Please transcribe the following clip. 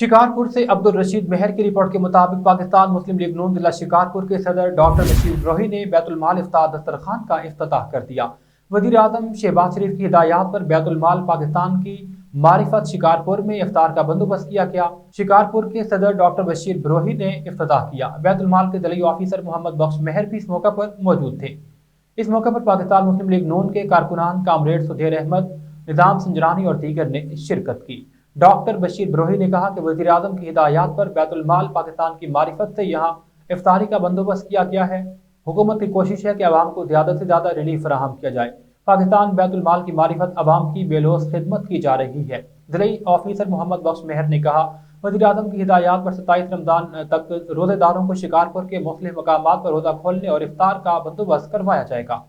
शिकारपुर से अब्दुल रशीद मेहर की रिपोर्ट के मुताबिक पाकिस्तान मुस्लिम लीग नून जिला शिकारपुर के सदर डॉक्टर बशीर ब्रोही ने बैतुल माल इफ्तार दस्तरखान का इफ्तिताह कर दिया। वजीर आजम शहबाज शरीफ की हिदायत पर बैतुल माल पाकिस्तान की मारिफत शिकारपुर में इफ्तार का बंदोबस्त किया गया। शिकारपुर के सदर डॉक्टर बशीर ब्रोही ने इफ्तिताह किया। बैतुल माल के जिला ऑफिसर मोहम्मद बख्श मेहर भी इस मौके पर मौजूद थे। इस मौके पर पाकिस्तान मुस्लिम लीग नून के कारकुनान कामरेड सुधैर अहमद, निजाम संजरानी और दीगर ने शिरकत की। डॉक्टर बशीर ब्रोही ने कहा कि वज़ीर आज़म की हिदायत पर बैतुल माल पाकिस्तान की मारिफत से यहाँ इफ्तारी का बंदोबस्त किया गया है। हुकूमत की कोशिश है कि आवाम को ज़्यादा से ज़्यादा रिलीफ फराहम किया जाए। पाकिस्तान बैतुल माल की मारिफत आवाम की बेलोस खिदमत की जा रही है। ज़िला ऑफिसर मोहम्मद बख्श मेहर ने कहा, वज़ीर आज़म की हिदायत पर 27 रमज़ान तक रोज़ेदारों को शिकारपुर के मुख्तलिफ मकामात पर रोज़ा खोलने और इफ्तार का बंदोबस्त करवाया जाएगा।